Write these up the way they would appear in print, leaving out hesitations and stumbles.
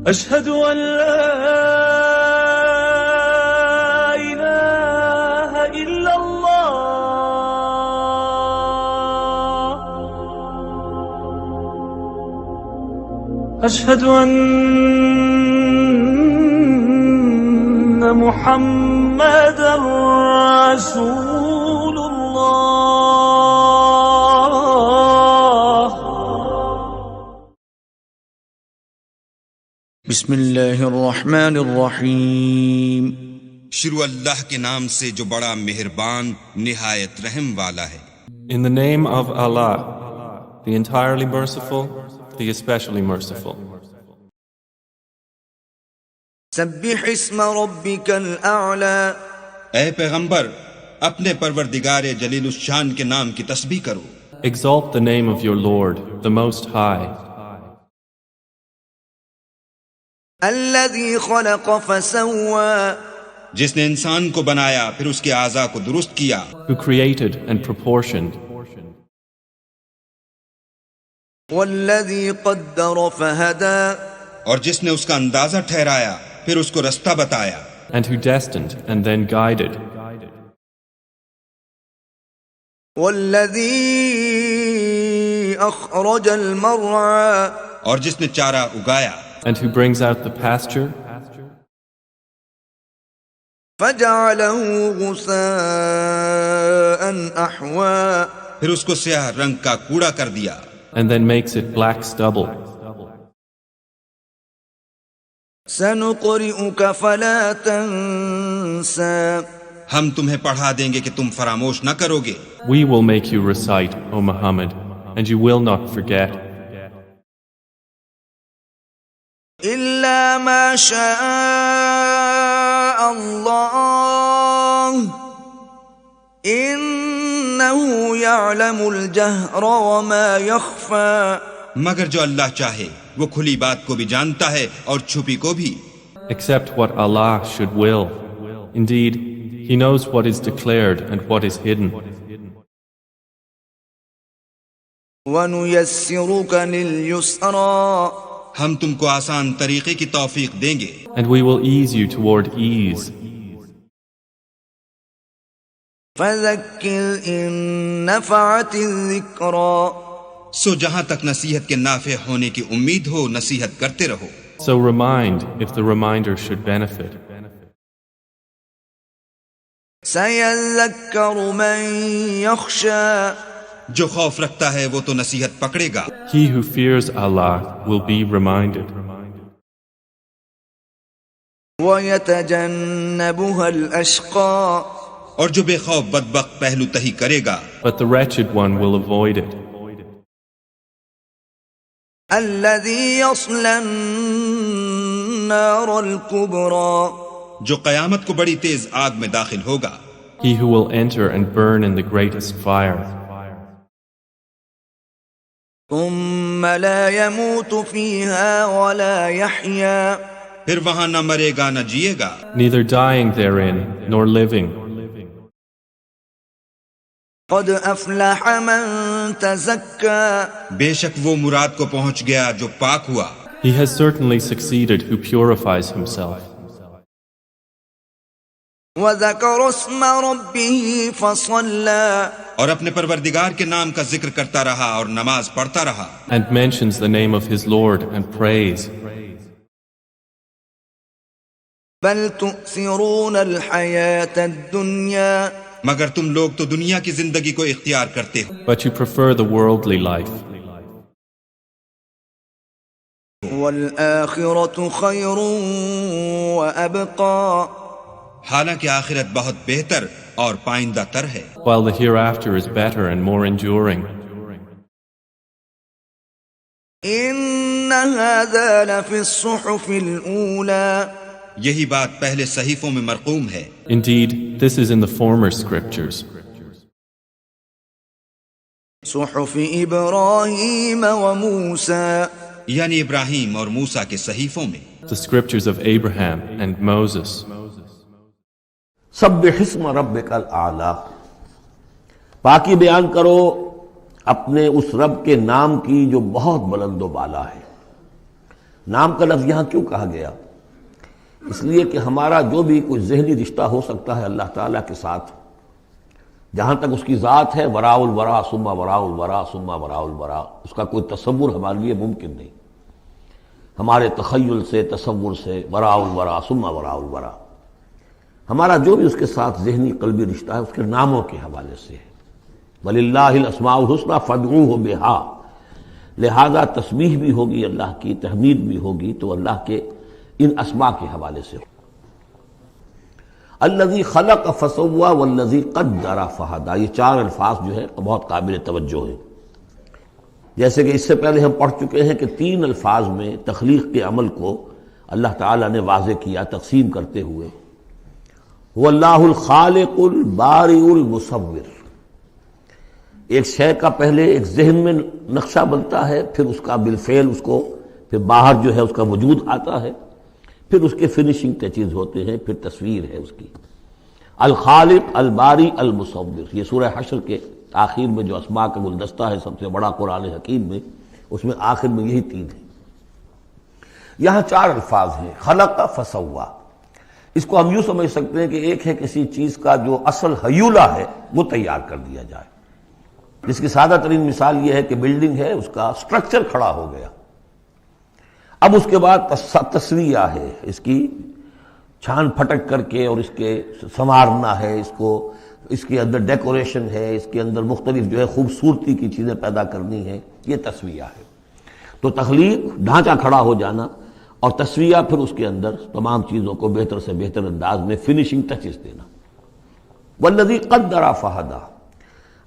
أشهد أن لا إله إلا الله أشهد أن محمدا رسول الله بسم اللہ الرحمن الرحیم شروع اللہ کے نام سے جو بڑا مہربان نہایت رحم والا ہے۔ In the name of Allah, the entirely merciful, the especially merciful. سبح اسم ربک الاعلی، اے پیغمبر اپنے پروردگار جلیل الشان کے نام کی تسبیح کرو۔ Exalt the name of your Lord, the Most High, الذی خلق فسوى، جس نے انسان کو بنایا پھر اس کے اعضاء کو درست کیا، who created and proportioned, والذی قدر فہدى، اور جس نے اس کا اندازہ ٹھہرایا پھر اس کو رستہ بتایا، and who destined and then guided, والذی اخرج المرعى، اور جس نے چارہ اگایا، and who brings out the pasture, فجعله غثاء احوى، پھر اس کو سیاہ رنگ کا کوڑا کر دیا، and then makes it black stubble. سنقرئك فلا تنسى، ہم تمہیں پڑھا دیں گے کہ تم فراموش نہ کرو گے۔ We will make you recite, O Muhammad, and you will not forget. إلا ما شاء الله إنه يعلم الجهر وما يخفى، مگر جو اللہ چاہے وہ کھلی بات کو بھی جانتا ہے اور چھپی کو بھی۔ Except what Allah should will. Indeed, He knows what is declared and what is hidden. ونيسرك لليسرى، ہم تم کو آسان طریقے کی توفیق دیں گے، And we will ease you toward ease. فذكر إن نفعت الذكرى، سو جہاں تک نصیحت کے نافع ہونے کی امید ہو نصیحت کرتے رہو۔ So remind if the reminder should benefit. سيذكر من يخشى، جو خوف رکھتا ہے وہ تو نصیحت پکڑے گا، He who fears Allah will be reminded. ويتجنبها الأشقى، اور جو بے خوف بدبخت پہلو تہی کرے گا، But the wretched one will avoid it. الذي يصلى النار الكبرى، جو قیامت کو بڑی تیز آگ میں داخل ہوگا، He who will enter and burn in the greatest fire, ثم لا يموت فيها ولا يحيا، پھر وہاں نہ مرے گا نہ جیے گا، neither dying therein nor living. قد أفلح من تزكى، بے شک وہ مراد کو پہنچ گیا جو پاک ہوا، He has certainly succeeded who purifies himself. وذكر اسم ربه فصلى، اور اپنے پروردگار کے نام کا ذکر کرتا رہا اور نماز پڑھتا رہا، And mentions the name of his Lord and prays. بل تؤثرون الحياة الدنيا مگر تم لوگ تو دنیا کی زندگی کو اختیار کرتے ہو، But you prefer the worldly life, والآخرة خير وأبقى، حالانکہ آخرت بہت بہتر اور پائندہ تر ہے، while the hereafter is better and more enduring. إن هذا لفي الصحف الأولى، یہی بات پہلے صحیفوں میں مرقوم ہے، Indeed, this is in the former scriptures, صحف إبراهيم وموسى، یعنی ابراہیم اور موسیٰ کے صحیفوں میں، the scriptures of Abraham and Moses. سبح اسم ربک الاعلی، پاکی بیان کرو اپنے اس رب کے نام کی جو بہت بلند و بالا ہے۔ نام کا لفظ یہاں کیوں کہا گیا؟ اس لیے کہ ہمارا جو بھی کوئی ذہنی رشتہ ہو سکتا ہے اللہ تعالیٰ کے ساتھ، جہاں تک اس کی ذات ہے، وراء الورا ثم وراء الورا ثم وراء الورا، اس کا کوئی تصور ہمارے لیے ممکن نہیں، ہمارے تخیل سے، تصور سے، وراء الورا ثم وراء الورا، ہمارا جو بھی اس کے ساتھ ذہنی قلبی رشتہ ہے اس کے ناموں کے حوالے سے ہے۔ وَلِلَّهِ الْأَسْمَاءُ الْحُسْنَىٰ فَادْعُوهُ بِهَا، لہذا تسبیح بھی ہوگی اللہ کی، تحمید بھی ہوگی تو اللہ کے ان اسماء کے حوالے سے۔ الذی خلق فسوی والذی قدر فہدی، یہ چار الفاظ جو ہے بہت قابل توجہ ہے۔ جیسے کہ اس سے پہلے ہم پڑھ چکے ہیں کہ تین الفاظ میں تخلیق کے عمل کو اللہ تعالیٰ نے واضح کیا تقسیم کرتے ہوئے۔ هو اللہ الخالق البارئ المصور، ایک شے کا پہلے ایک ذہن میں نقشہ بنتا ہے، پھر اس کا بالفعل اس کو پھر باہر جو ہے اس کا وجود آتا ہے، پھر اس کے فنشنگ ٹچز ہوتے ہیں، پھر تصویر ہے اس کی۔ الخالق الباری المصور، یہ سورہ حشر کے آخر میں جو اسماء کا گلدستہ ہے سب سے بڑا قرآن حکیم میں، اس میں آخر میں یہی تین ہیں۔ یہاں چار الفاظ ہیں، خلق فسوا۔ اس کو ہم یوں سمجھ سکتے ہیں کہ ایک ہے کسی چیز کا جو اصل حیولہ ہے وہ تیار کر دیا جائے، جس کی سادہ ترین مثال یہ ہے کہ بلڈنگ ہے، اس کا سٹرکچر کھڑا ہو گیا، اب اس کے بعد تسویہ ہے، اس کی چھان پھٹک کر کے اور اس کے سنوارنا ہے، اس کو، اس کے اندر ڈیکوریشن ہے، اس کے اندر مختلف جو ہے خوبصورتی کی چیزیں پیدا کرنی ہے، یہ تسویہ ہے۔ تو تخلیق ڈھانچہ کھڑا ہو جانا، اور تسویہ پھر اس کے اندر تمام چیزوں کو بہتر سے بہتر انداز میں فنشنگ ٹچز دینا۔ والذی قدر فہدی،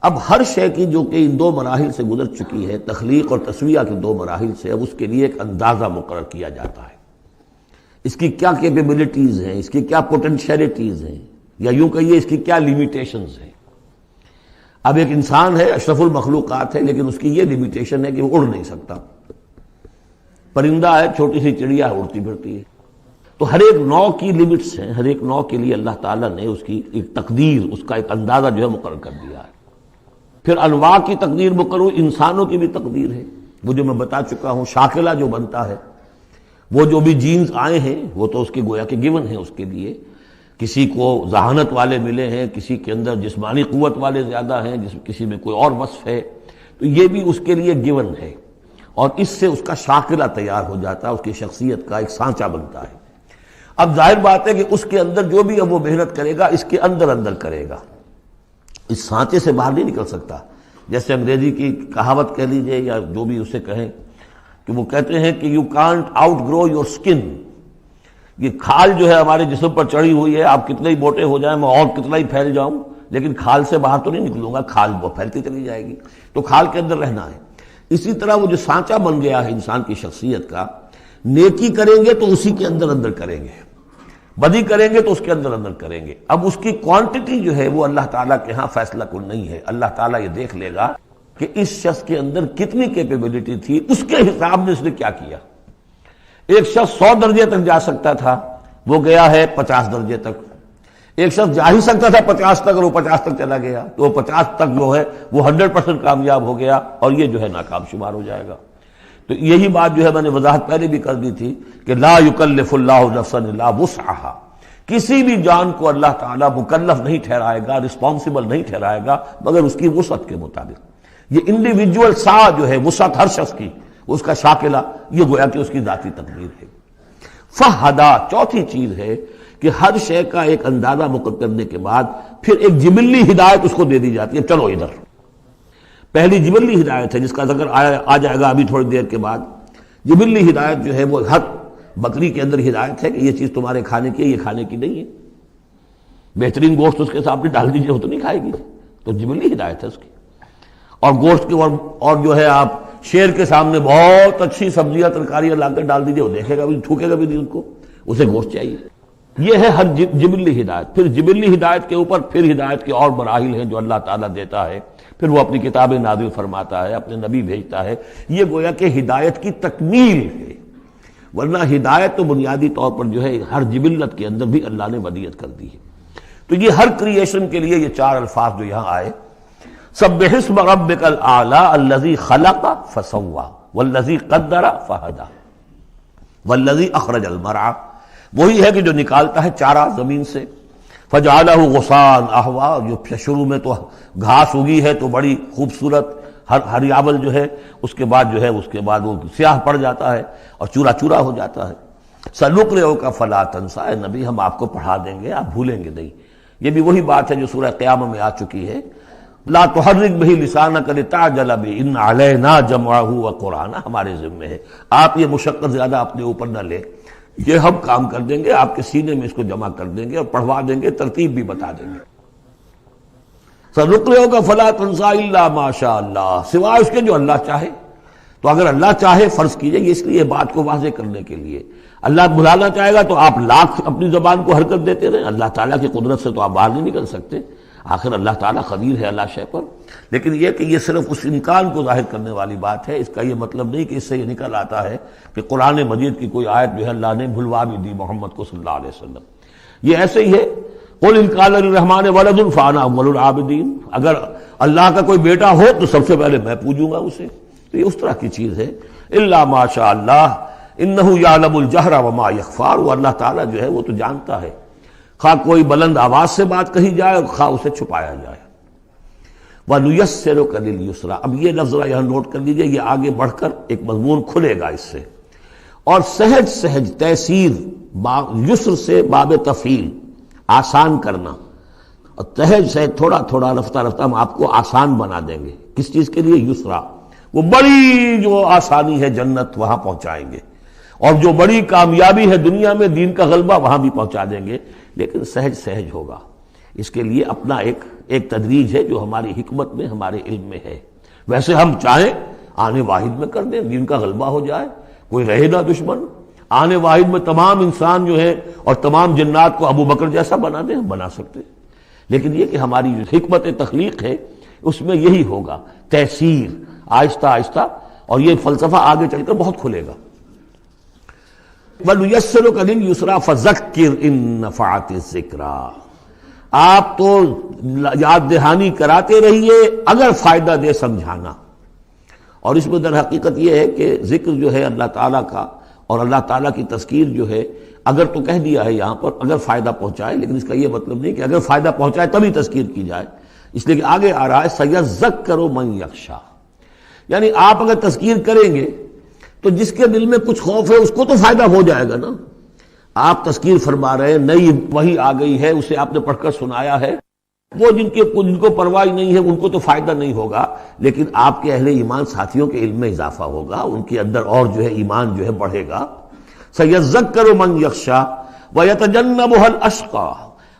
اب ہر شے کی جو کہ ان دو مراحل سے گزر چکی ہے، تخلیق اور تسویہ کے دو مراحل سے، اب اس کے لیے ایک اندازہ مقرر کیا جاتا ہے، اس کی کیا کیپیبلٹیز ہیں، اس کی کیا پوٹینشیلٹیز ہیں، یا یوں کہیے اس کی کیا لیمیٹیشنز ہیں۔ اب ایک انسان ہے، اشرف المخلوقات ہے، لیکن اس کی یہ لیمیٹیشن ہے کہ وہ اڑ نہیں سکتا۔ پرندہ ہے، چھوٹی سی چڑیا ہے، اڑتی پھرتی ہے۔ تو ہر ایک نوع کی لیمٹس ہیں، ہر ایک نوع کے لیے اللہ تعالیٰ نے اس کی ایک تقدیر، اس کا ایک اندازہ جو ہے مقرر کر دیا ہے۔ پھر انواع کی تقدیر مقرر، انسانوں کی بھی تقدیر ہے، وہ جو میں بتا چکا ہوں، شاکلہ جو بنتا ہے، وہ جو بھی جینز آئے ہیں وہ تو اس کے گویا کہ گیون ہیں اس کے لیے، کسی کو ذہانت والے ملے ہیں، کسی کے اندر جسمانی قوت والے زیادہ ہیں، کسی میں کوئی اور وصف ہے، تو یہ بھی اس کے لیے گیون ہے، اور اس سے اس کا شاکلہ تیار ہو جاتا ہے، اس کی شخصیت کا ایک سانچہ بنتا ہے۔ اب ظاہر بات ہے کہ اس کے اندر جو بھی اب وہ محنت کرے گا اس کے اندر اندر کرے گا، اس سانچے سے باہر نہیں نکل سکتا۔ جیسے انگریزی کی کہاوت کہہ لیجئے یا جو بھی اسے کہیں، کہ وہ کہتے ہیں کہ you can't outgrow your skin, یہ کھال جو ہے ہمارے جسم پر چڑھی ہوئی ہے، آپ کتنے ہی موٹے ہو جائیں، میں اور کتنا ہی پھیل جاؤں، لیکن کھال سے باہر تو نہیں نکلوں گا، کھال وہ پھیلتی چلی جائے گی، تو کھال کے اندر رہنا ہے۔ اسی طرح وہ جو سانچہ بن گیا ہے انسان کی شخصیت کا، نیکی کریں گے تو اسی کے اندر اندر کریں گے، بدی کریں گے تو اس کے اندر اندر کریں گے۔ اب اس کی کوانٹٹی جو ہے وہ اللہ تعالیٰ کے ہاں فیصلہ کن نہیں ہے، اللہ تعالیٰ یہ دیکھ لے گا کہ اس شخص کے اندر کتنی کیپیبلٹی تھی، اس کے حساب میں اس نے کیا کیا۔ ایک شخص 100 درجے تک جا سکتا تھا، وہ گیا ہے 50 درجے تک۔ ایک شخص جا ہی سکتا تھا 50 تک اور وہ 50 تک چلا گیا، تو وہ 50 تک جو ہے وہ 100% کامیاب ہو گیا، اور یہ جو ہے ناکام شمار ہو جائے گا۔ تو یہی بات جو ہے میں نے وضاحت پہلے بھی کر دی تھی کہ لا یکلف اللہ نفسا الا وسعها، کسی بھی جان کو اللہ تعالیٰ مکلف نہیں ٹھہرائے گا، رسپانسبل نہیں ٹھہرائے گا مگر اس کی وسعت کے مطابق۔ یہ انڈیویجول سا جو ہے وسعت ہر شخص کی، اس کا شاکلہ، یہ گویا کہ اس کی ذاتی تقدیر ہے۔ فہدا، چوتھی چیز ہے کہ ہر شے کا ایک اندازہ مقرر کرنے کے بعد پھر ایک جبلی ہدایت اس کو دے دی جاتی ہے، چلو ادھر۔ پہلی جبلی ہدایت ہے جس کا ذکر آ جائے گا ابھی تھوڑی دیر کے بعد۔ جبلی ہدایت جو ہے وہ ہر بکری کے اندر ہدایت ہے کہ یہ چیز تمہارے کھانے کی ہے، یہ کھانے کی نہیں ہے۔ بہترین گوشت اس کے سامنے ڈال دیجیے وہ تو نہیں کھائے گی، تو جبلی ہدایت ہے اس کی۔ اور گوشت کے اور جو ہے آپ شیر کے سامنے بہت اچھی سبزیاں ترکاریاں لا کر ڈال دیجیے، وہ دیکھے گا بھی، تھوکے گا بھی نہیں، ان کو اسے گوشت چاہیے۔ یہ ہے ہر جبلی ہدایت۔ پھر جبلی ہدایت کے اوپر پھر ہدایت کے اور مراحل ہیں جو اللہ تعالیٰ دیتا ہے، پھر وہ اپنی کتابیں نازل فرماتا ہے، اپنے نبی بھیجتا ہے، یہ گویا کہ ہدایت کی تکمیل ہے۔ ورنہ ہدایت تو بنیادی طور پر جو ہے ہر جبلت کے اندر بھی اللہ نے ودیت کر دی ہے۔ تو یہ ہر کریشن کے لیے یہ چار الفاظ جو یہاں آئے، سبح اسم ربک الاعلی الذی خلق فسوی والذی قدر فہدی۔ والذی اخرج المرعى، وہی ہے کہ جو نکالتا ہے چارہ زمین سے، فجعلہ غثاء احوا، جو شروع میں تو گھاس اگی ہے تو بڑی خوبصورت ہریابل جو ہے، اس کے بعد وہ سیاہ پڑ جاتا ہے اور چورا چورا ہو جاتا ہے۔ سنقرئک فلا تنسیٰ، اے نبی ہم آپ کو پڑھا دیں گے، آپ بھولیں گے نہیں۔ یہ بھی وہی بات ہے جو سورہ قیامہ میں آ چکی ہے، لا تحرک بہ لسانک لتعجل بہ ان علینا جمعہ وقرآنہ، ہمارے ذمہ ہے، آپ یہ مشقت زیادہ اپنے اوپر نہ لیں، یہ ہم کام کر دیں گے، آپ کے سینے میں اس کو جمع کر دیں گے اور پڑھوا دیں گے، ترتیب بھی بتا دیں گے۔ سنقرئک فلا تنسیٰ الا ما شاء اللہ، سوائے اس کے جو اللہ چاہے۔ تو اگر اللہ چاہے، فرض کیجئے یہ اس لیے بات کو واضح کرنے کے لیے، اللہ بھلانا چاہے گا تو آپ لاکھ اپنی زبان کو حرکت دیتے رہیں، اللہ تعالیٰ کی قدرت سے تو آپ باہر نہیں نکل سکتے، آخر اللہ تعالیٰ قدیر ہے اللہ شے پر۔ لیکن یہ کہ یہ صرف اس امکان کو ظاہر کرنے والی بات ہے، اس کا یہ مطلب نہیں کہ اس سے یہ نکل آتا ہے کہ قرآن مجید کی کوئی آیت جو ہے اللہ نے بھلوا بھی دی محمد کو صلی اللہ علیہ وسلم۔ یہ ایسے ہی ہے، قل ان کان للرحمن ولد فانا اول العابدین، اگر اللہ کا کوئی بیٹا ہو تو سب سے پہلے میں پوجوں گا اسے، تو یہ اس طرح کی چیز ہے۔ الا ما شاء اللہ انہ یعلم الجہر وما یخفی، وہ اللہ تعالیٰ جو ہے وہ تو جانتا ہے، خواہ کوئی بلند آواز سے بات کہی جائے اور خواہ اسے چھپایا جائے۔ وَنُيَسِّرُكَ لِلْيُسْرَىٰ، اب یہ لفظ یہاں نوٹ کر لیجئے، یہ آگے بڑھ کر ایک مضمون کھلے گا اس سے، اور سہج سہج تیسیر، یسر سے باب تفعیل، آسان کرنا، اور سہج سہج تھوڑا تھوڑا رفتہ رفتہ ہم آپ کو آسان بنا دیں گے۔ کس چیز کے لیے؟ یسرا، وہ بڑی جو آسانی ہے جنت وہاں پہنچائیں گے، اور جو بڑی کامیابی ہے دنیا میں دین کا غلبہ وہاں بھی پہنچا دیں گے، لیکن سہج سہج ہوگا۔ اس کے لیے اپنا ایک تدریج ہے جو ہماری حکمت میں، ہمارے علم میں ہے۔ ویسے ہم چاہیں آنے واحد میں کر دیں، دین کا غلبہ ہو جائے، کوئی رہے نہ دشمن، آنے واحد میں تمام انسان جو ہے اور تمام جنات کو ابو بکر جیسا بنا دیں، ہم بنا سکتے، لیکن یہ کہ ہماری جو حکمت تخلیق ہے اس میں یہی ہوگا، تیسیر، آہستہ آہستہ، اور یہ فلسفہ آگے چل کر بہت کھلے گا۔ وَنُيَسِّرُكَ لِلْيُسْرَىٰ فَذَكِّرْ إِن نَّفَعَتِ الذِّكْرَىٰ، آپ تو یاد دہانی کراتے رہیے اگر فائدہ دے سمجھانا۔ اور اس میں در حقیقت یہ ہے کہ ذکر جو ہے اللہ تعالیٰ کا اور اللہ تعالیٰ کی تذکیر جو ہے، اگر تو کہہ دیا ہے یہاں پر اگر فائدہ پہنچائے، لیکن اس کا یہ مطلب نہیں کہ اگر فائدہ پہنچائے تبھی تذکیر کی جائے، اس لیے کہ آگے آ رہا ہے سَيَذَّكَّرُ مَن يَخْشَىٰ، یعنی آپ اگر تذکیر کریں گے تو جس کے دل میں کچھ خوف ہے اس کو تو فائدہ ہو جائے گا نا۔ آپ تذکیر فرما رہے ہیں، نئی وحی آ گئی ہے، اسے آپ نے پڑھ کر سنایا ہے، وہ جن کو پرواہ نہیں ہے ان کو تو فائدہ نہیں ہوگا، لیکن آپ کے اہل ایمان ساتھیوں کے علم میں اضافہ ہوگا، ان کے اندر اور جو ہے ایمان جو ہے بڑھے گا۔ سَيَذَّكَّرُ مَن يَخْشَىٰ وَيَتَجَنَّبُهَا الْأَشْقَىٰ،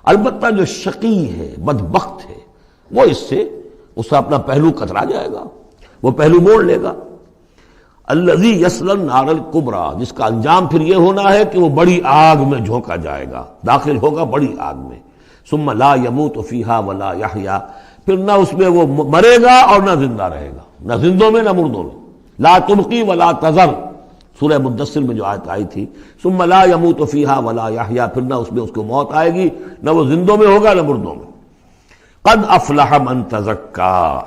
البتہ جو شقی ہے، بدبخت ہے، وہ اس سے اپنا پہلو کترا جائے گا، وہ پہلو موڑ لے گا۔ الذی یصلی النار الکبریٰ، جس کا انجام پھر یہ ہونا ہے کہ وہ بڑی آگ میں جھونکا جائے گا، داخل ہوگا بڑی آگ میں۔ ثم لا یموت فیہا ولا یحییٰ، پھر نہ اس میں وہ مرے گا اور نہ زندہ رہے گا، نہ زندوں میں نہ مردوں میں۔ لا تبقی ولا تذر، سورہ مدثر میں جو آیت آئی تھی، ثم لا یموت فیہا ولا یحییٰ، پھر نہ اس میں اس کو موت آئے گی، نہ وہ زندوں میں ہوگا نہ مردوں میں۔ قد افلح من تزکیٰ،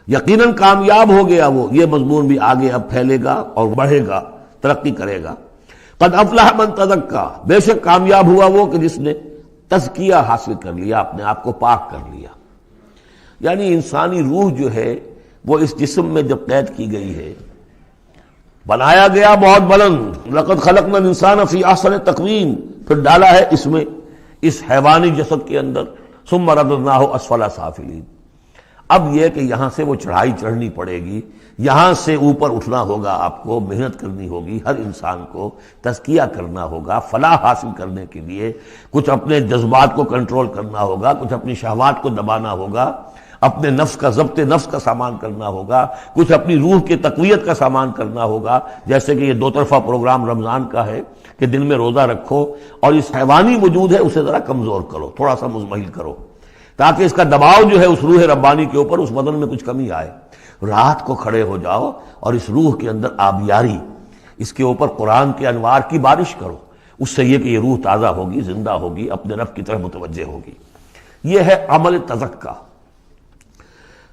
یقیناً کامیاب ہو گیا وہ، یہ مضمون بھی آگے اب پھیلے گا اور بڑھے گا، ترقی کرے گا۔ قد افلح من تزکیٰ، بے شک کامیاب ہوا وہ کہ جس نے تزکیہ حاصل کر لیا، اپنے آپ کو پاک کر لیا۔ یعنی انسانی روح جو ہے وہ اس جسم میں جب قید کی گئی ہے، بنایا گیا بہت بلند، لقد خلقنا الانسان فی احسن تقویم، پھر ڈالا ہے اس میں، اس حیوانی جسد کے اندر، ثم رددناہ اسفل سافلین۔ اب یہ کہ یہاں سے وہ چڑھائی چڑھنی پڑے گی، یہاں سے اوپر اٹھنا ہوگا، آپ کو محنت کرنی ہوگی، ہر انسان کو تزکیہ کرنا ہوگا، فلاح حاصل کرنے کے لیے کچھ اپنے جذبات کو کنٹرول کرنا ہوگا، کچھ اپنی شہوات کو دبانا ہوگا، اپنے نفس کا ضبط نفس کا سامان کرنا ہوگا، کچھ اپنی روح کی تقویت کا سامان کرنا ہوگا، جیسے کہ یہ دو طرفہ پروگرام رمضان کا ہے کہ دل میں روزہ رکھو اور اس حیوانی وجود ہے اسے ذرا کمزور کرو، تھوڑا سا مزمحل کرو، تاکہ اس کا دباؤ جو ہے اس روح ربانی کے اوپر، اس بدن میں کچھ کمی آئے۔ رات کو کھڑے ہو جاؤ اور اس روح کے اندر آبیاری، اس کے اوپر قرآن کے انوار کی بارش کرو، اس سے یہ کہ یہ روح تازہ ہوگی، زندہ ہوگی، اپنے رب کی طرف متوجہ ہوگی۔ یہ ہے عمل تزکیہ۔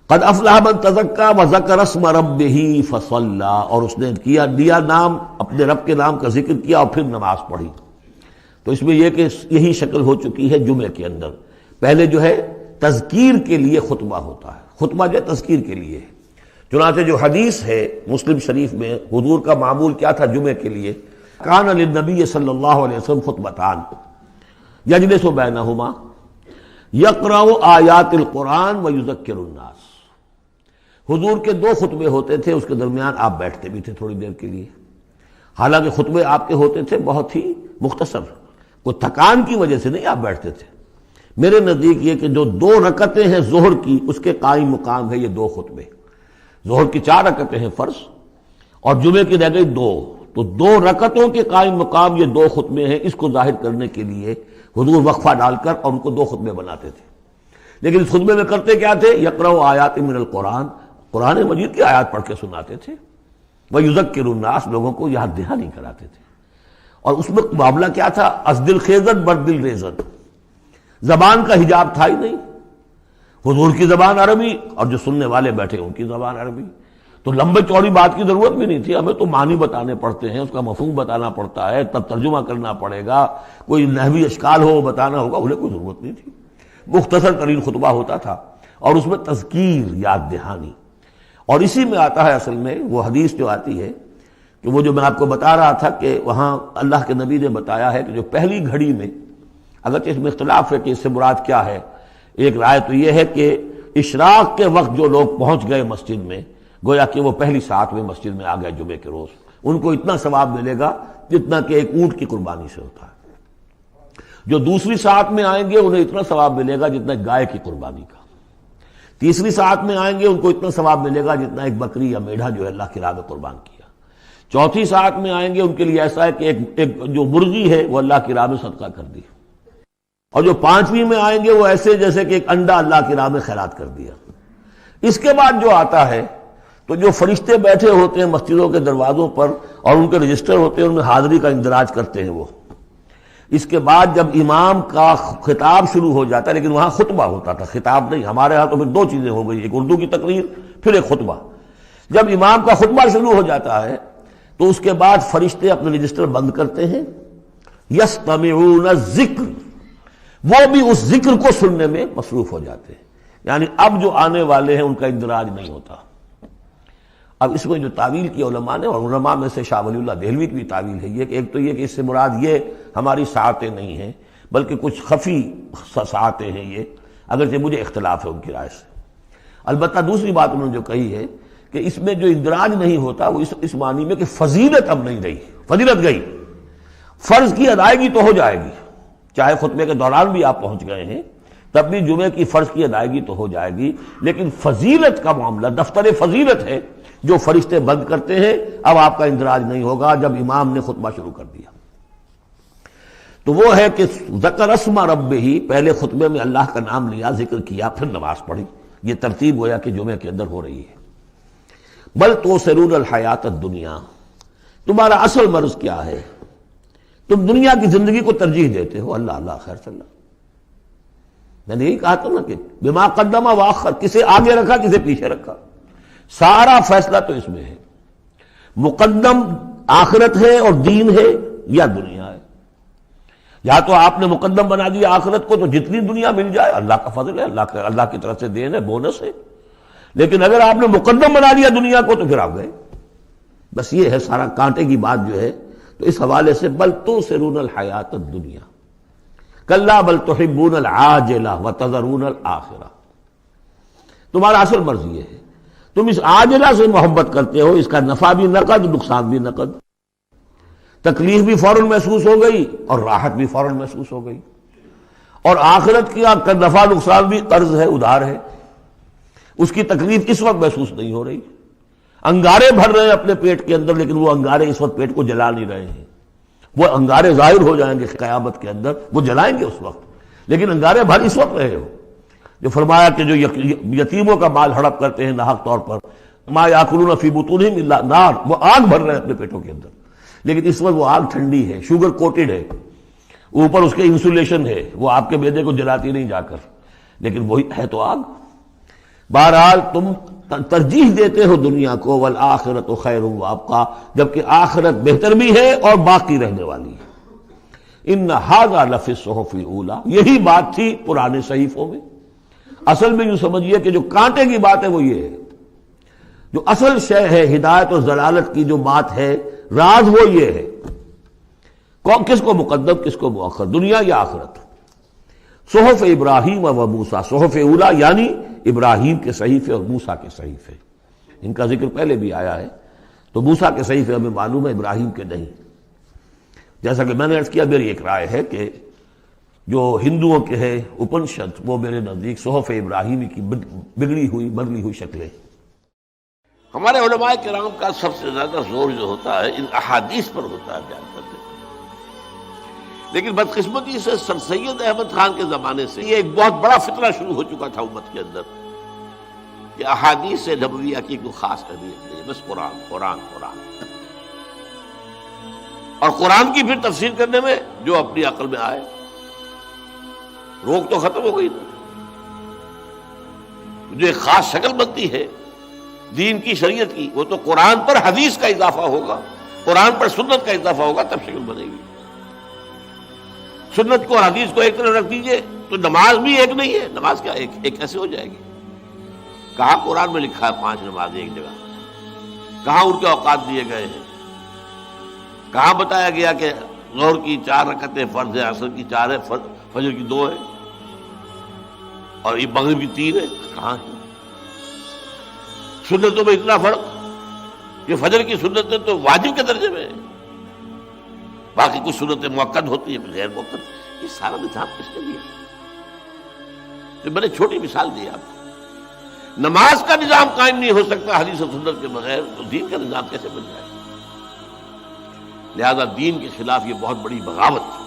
قد افلح من تزکا وذکر اسم ربہ فصلی، اور اس نے دیا نام اپنے رب کے نام کا ذکر کیا اور پھر نماز پڑھی۔ تو اس میں یہ کہ یہی شکل ہو چکی ہے جمعے کے اندر۔ پہلے جو ہے تذکیر کے لیے خطبہ ہوتا ہے، خطبہ جو ہے تذکیر کے لیے ہے۔ چنانچہ جو حدیث ہے مسلم شریف میں، حضور کا معمول کیا تھا جمعے کے لیے؟ کان للنبی صلی اللہ علیہ وسلم خطبتان یجلس بینہما یقرأ آیات القرآن ویذکر الناس۔ حضور کے 2 خطبے ہوتے تھے، اس کے درمیان آپ بیٹھتے بھی تھے تھوڑی دیر کے لیے۔ حالانکہ خطبے آپ کے ہوتے تھے بہت ہی مختصر، کوئی تھکان کی وجہ سے نہیں آپ بیٹھتے تھے۔ میرے نزدیک یہ کہ جو 2 رکعتیں ہیں ظہر کی، اس کے قائم مقام ہے یہ 2 خطبے۔ ظہر کی 4 رکعتیں ہیں فرض، اور جمعے کی رہ گئی 2، تو 2 رکعتوں کے قائم مقام یہ 2 خطبے ہیں۔ اس کو ظاہر کرنے کے لیے حضور وقفہ ڈال کر اور ان کو 2 خطبے بناتے تھے۔ لیکن اس خطبے میں کرتے کیا تھے؟ یقرأ آیات من القرآن، قرآن مجید کی آیات پڑھ کے سناتے تھے، ویذکر الناس، لوگوں کو یاد دہانی کراتے تھے۔ اور اس میں معاملہ کیا تھا؟ از دل خیزن بر دل ریزن، زبان کا حجاب تھا ہی نہیں۔ حضور کی زبان عربی اور جو سننے والے بیٹھے ان کی زبان عربی، تو لمبے چوڑی بات کی ضرورت بھی نہیں تھی۔ ہمیں تو معنی بتانے پڑتے ہیں، اس کا مفہوم بتانا پڑتا ہے، تب ترجمہ کرنا پڑے گا، کوئی نحوی اشکال ہو وہ بتانا ہوگا، انہیں کوئی ضرورت نہیں تھی۔ مختصر ترین خطبہ ہوتا تھا، اور اس میں تذکیر، یاد دہانی۔ اور اسی میں آتا ہے اصل میں وہ حدیث جو آتی ہے کہ وہ جو میں آپ کو بتا رہا تھا کہ وہاں اللہ کے نبی نے بتایا ہے کہ جو پہلی گھڑی میں، اگرچہ اس میں اختلاف ہے کہ اس سے مراد کیا ہے، ایک رائے تو یہ ہے کہ اشراق کے وقت جو لوگ پہنچ گئے مسجد میں، گویا کہ وہ پہلی ساعت میں مسجد میں آ گئے جمعے کے روز، ان کو اتنا ثواب ملے گا جتنا کہ ایک اونٹ کی قربانی سے ہوتا ہے۔ جو دوسری ساعت میں آئیں گے انہیں اتنا ثواب ملے گا جتنا ایک گائے کی قربانی کا۔ تیسری ساعت میں آئیں گے ان کو اتنا ثواب ملے گا جتنا ایک بکری یا میڑھا جو ہے اللہ کی راہ میں قربان کیا۔ چوتھی ساعت میں آئیں گے ان کے لیے ایسا ہے کہ ایک جو مرغی ہے وہ اللہ کی راہ میں صدقہ کر دی، اور جو 5ویں میں آئیں گے وہ ایسے جیسے کہ ایک انڈا اللہ کی راہ میں خیرات کر دیا۔ اس کے بعد جو آتا ہے تو جو فرشتے بیٹھے ہوتے ہیں مسجدوں کے دروازوں پر اور ان کے رجسٹر ہوتے ہیں، ان میں حاضری کا اندراج کرتے ہیں وہ۔ اس کے بعد جب امام کا خطاب شروع ہو جاتا ہے، لیکن وہاں خطبہ ہوتا تھا، خطاب نہیں، ہمارے ہاں تو پھر 2 چیزیں ہو گئی، ایک اردو کی تقریر پھر ایک خطبہ۔ جب امام کا خطبہ شروع ہو جاتا ہے تو اس کے بعد فرشتے اپنے رجسٹر بند کرتے ہیں، یستمعون الذکر، وہ بھی اس ذکر کو سننے میں مصروف ہو جاتے ہیں، یعنی اب جو آنے والے ہیں ان کا اندراج نہیں ہوتا۔ اب اس میں جو تعویل کی علماء نے، اور علماء میں سے شاہ ولی اللہ دہلوی کی بھی تعویل ہے یہ کہ ایک تو یہ کہ اس سے مراد یہ ہماری ساعتیں نہیں ہیں بلکہ کچھ خفی ساعتیں ہیں یہ، اگرچہ مجھے اختلاف ہے ان کی رائے سے۔ البتہ دوسری بات انہوں نے جو کہی ہے کہ اس میں جو اندراج نہیں ہوتا وہ اس معنی میں کہ فضیلت اب نہیں رہی، فضیلت گئی، فرض کی ادائیگی تو ہو جائے گی، چاہے خطبے کے دوران بھی آپ پہنچ گئے ہیں تب بھی جمعے کی فرض کی ادائیگی تو ہو جائے گی، لیکن فضیلت کا معاملہ دفتر فضیلت ہے جو فرشتے بند کرتے ہیں، اب آپ کا اندراج نہیں ہوگا جب امام نے خطبہ شروع کر دیا۔ تو وہ ہے کہ ذکر اسم ربہ، پہلے خطبے میں اللہ کا نام لیا، ذکر کیا، پھر نماز پڑھی۔ یہ ترتیب گویا کہ جمعے کے اندر ہو رہی ہے۔ بل تؤثرون الحیات الدنیا، تمہارا اصل مرض کیا ہے؟ تم دنیا کی زندگی کو ترجیح دیتے ہو۔ اللہ اللہ خیر صلی اللہ، میں نے یہی کہا تھا نا کہ بما قدم واخر، کسے آگے رکھا کسے پیچھے رکھا، سارا فیصلہ تو اس میں ہے۔ مقدم آخرت ہے اور دین ہے یا دنیا ہے؟ یا تو آپ نے مقدم بنا دیا آخرت کو تو جتنی دنیا مل جائے اللہ کا فضل ہے، اللہ کی طرف سے دین ہے، بونس ہے، لیکن اگر آپ نے مقدم بنا دیا دنیا کو تو پھر آپ گئے۔ بس یہ ہے سارا کانٹے کی بات جو ہے۔ تو اس حوالے سے بل تؤثرون الحیات الدنیا کلا بل تحبون العاجلہ وتذرون الآخرہ، تمہارا اصل مرض یہ ہے، تم اس عاجلہ سے محبت کرتے ہو، اس کا نفع بھی نقد نقصان بھی نقد، تکلیف بھی فوراً محسوس ہو گئی اور راحت بھی فوراً محسوس ہو گئی، اور آخرت کی نفع نقصان بھی قرض ہے، ادھار ہے، اس کی تکلیف اس وقت محسوس نہیں ہو رہی۔ انگارے بھر رہے ہیں اپنے پیٹ کے اندر، لیکن وہ انگارے اس وقت پیٹ کو جلا نہیں رہے ہیں، وہ انگارے ظاہر ہو جائیں گے قیامت کے اندر، وہ جلائیں گے اس وقت، لیکن انگارے بھر اس وقت رہے ہو۔ جو فرمایا کہ جو یتیموں کا مال ہڑپ کرتے ہیں ناحق طور پر، ما یاکلون فی بطونہم الا نار، وہ آگ بھر رہے ہیں اپنے پیٹوں کے اندر، لیکن اس وقت وہ آگ ٹھنڈی ہے، شوگر کوٹڈ ہے، اوپر اس کے انسولیشن ہے، وہ آپ کے معدے کو جلاتی نہیں جا کر، لیکن وہی ہے تو آگ۔ بہرحال تم ترجیح دیتے ہو دنیا کو، والآخرۃ خیر وابقیٰ، جبکہ آخرت بہتر بھی ہے اور باقی رہنے والی ہے۔ ان ھذا لفی الصحف الاولی، یہی بات تھی پرانے صحیفوں میں۔ اصل میں یوں سمجھیے کہ جو کانٹے کی بات ہے وہ یہ ہے، جو اصل شے ہے ہدایت اور ضلالت کی جو بات ہے، راز وہ یہ ہے، کس کو مقدم کس کو مؤخر، دنیا یا آخرت۔ صحف ابراہیم و موسیٰ، صحف اولی یعنی ابراہیم کے صحیفے اور موسیٰ کے صحیفے، ان کا ذکر پہلے بھی آیا ہے۔ تو موسیٰ کے صحیفے ہمیں معلوم ہے، ابراہیم کے نہیں۔ جیسا کہ میں نے عرض کیا، میری ایک رائے ہے کہ جو ہندوؤں کے ہے اپنشد، وہ میرے نزدیک صحف ابراہیمی کی بگڑی ہوئی بدلی ہوئی شکلیں۔ ہمارے علماء کرام کا سب سے زیادہ زور جو ہوتا ہے ان احادیث پر ہوتا ہے بیان کرنے میں، لیکن بدقسمتی سے سر سید احمد خان کے زمانے سے یہ ایک بہت بڑا فتنہ شروع ہو چکا تھا امت کے اندر کہ احادیث نبویہ کی کوئی خاص اہمیت نہیں، بس قرآن قرآن قرآن، اور قرآن کی پھر تفسیر کرنے میں جو اپنی عقل میں آئے۔ روک تو ختم ہو گئی نا، جو ایک خاص شکل بنتی ہے دین کی شریعت کی، وہ تو قرآن پر حدیث کا اضافہ ہوگا، قرآن پر سنت کا اضافہ ہوگا، تب شکل بنے گی۔ سنت کو اور حدیث کو ایک طرف رکھ دیجئے تو نماز بھی ایک نہیں ہے، نماز کیا ایک کیسے ہو جائے گی؟ کہاں قرآن میں لکھا ہے 5 نماز ایک جگہ؟ کہاں ان کے اوقات دیے گئے ہیں؟ کہاں بتایا گیا کہ ظہر کی 4 رکعتیں فرض ہے، عصر کی 4 ہے، فجر کی 2 ہے، اور یہ مغرب کی 3 ہے؟ کہاں ہے؟ سنتوں میں اتنا فرق کہ فجر کی سنتیں تو واجب کے درجے میں ہے، باقی کچھ سنتیں مؤکد ہوتی ہیں غیر مؤکد۔ یہ سارا نظام کس نے دیا؟ تو میں نے چھوٹی مثال دی آپ کو، نماز کا نظام قائم نہیں ہو سکتا حدیث و سنت کے بغیر، تو دین کا نظام کیسے بن جائے؟ لہذا دین کے خلاف یہ بہت بڑی بغاوت تھی۔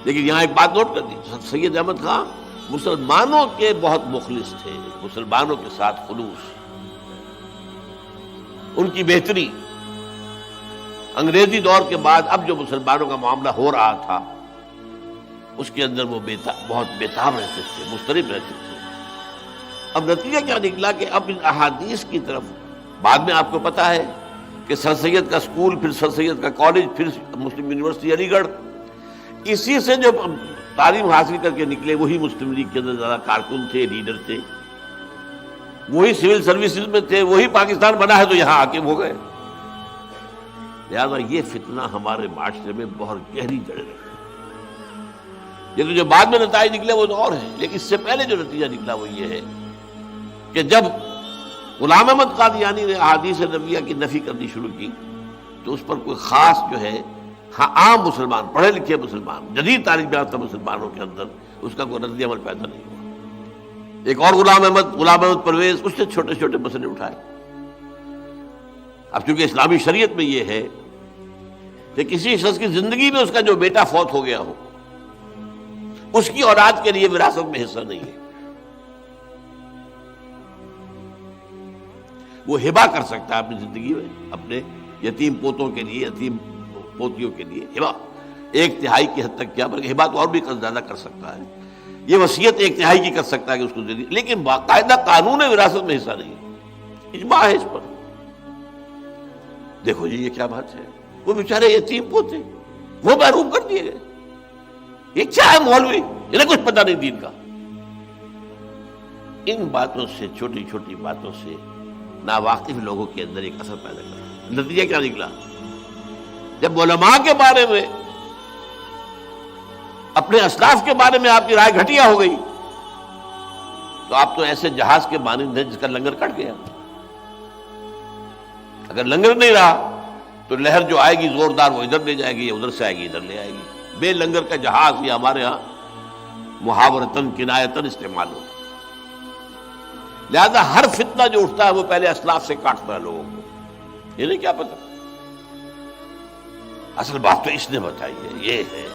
لیکن یہاں ایک بات نوٹ کر دی، سید احمد خان مسلمانوں کے بہت مخلص تھے، مسلمانوں کے ساتھ خلوص، ان کی بہتری۔ انگریزی دور کے بعد اب جو مسلمانوں کا معاملہ ہو رہا تھا اس کے اندر وہ بہت بےتاب رہتے تھے، مضطرب رہتے تھے۔ اب نتیجہ کیا نکلا کہ اب ان احادیث کی طرف، بعد میں آپ کو پتا ہے کہ سر سید کا اسکول، پھر سر سید کا کالج، پھر مسلم یونیورسٹی علی گڑھ، اسی سے جو تعلیم حاصل کر کے نکلے وہی مسلم لیگ کے اندر زیادہ کارکن تھے، لیڈر تھے، وہی سول سروسز میں تھے، وہی پاکستان بنا ہے تو یہاں حاکم ہو گئے۔ لہذا یہ فتنہ ہمارے معاشرے میں بہت گہری جڑ رہی ہے۔ یہ تو جو بعد میں نتائج نکلے وہ تو اور ہیں، لیکن اس سے پہلے جو نتیجہ نکلا وہ یہ ہے کہ جب غلام احمد قادیانی نے احادیث نبویہ کی نفی کرنی شروع کی تو اس پر کوئی خاص جو ہے عام مسلمان، پڑھے لکھے مسلمان، جدید تعلیم یافتہ مسلمانوں کے اندر اس کا کوئی رد عمل پیدا نہیں ہوا۔ ایک اور غلام احمد پرویز، اس نے چھوٹے چھوٹے مسئلے اٹھائے۔ اب چونکہ اسلامی شریعت میں یہ ہے کہ کسی شخص کی زندگی میں اس کا جو بیٹا فوت ہو گیا ہو اس کی اولاد کے لیے وراثت میں حصہ نہیں ہے، وہ ہبہ کر سکتا ہے اپنی زندگی میں اپنے یتیم پوتوں کے لیے، یتیم پوتیوں کے لیے ہبہ 1/3 کی حد تک کیا، بلکہ ہبہ تو اور بھی زیادہ کر سکتا ہے، یہ وصیت 1/3 کی کر سکتا ہے کہ اس کو دے دی، لیکن باقاعدہ قانون وراثت میں حصہ نہیں ہے، اجماع ہے اس پر۔ دیکھو جی یہ کیا بات ہے، وہ بیچارے یتیم پوتے وہ محروم کر دیے گئے، یہ کیا ہے مولوی، انہیں کچھ پتہ نہیں دین کا۔ ان باتوں سے، چھوٹی چھوٹی باتوں سے ناواقف لوگوں کے اندر ایک اثر پیدا کرتا۔ نتیجہ کیا نکلا؟ جب علماء کے بارے میں، اپنے اسلاف کے بارے میں آپ کی رائے گھٹیا ہو گئی تو آپ تو ایسے جہاز کے مانند ہیں جس کا لنگر کٹ گیا۔ اگر لنگر نہیں رہا تو لہر جو آئے گی زوردار وہ ادھر لے جائے گی، یا ادھر سے آئے گی ادھر لے آئے گی۔ بے لنگر کا جہاز یہ ہمارے ہاں محاورتاً کنایتاً استعمال ہوتا ہے۔ لہذا ہر فتنہ جو اٹھتا ہے وہ پہلے اسلاف سے کاٹتا ہے لوگوں کو، یہ نہیں کیا پتہ، اصل بات تو اس نے بتائی ہے، یہ ہے۔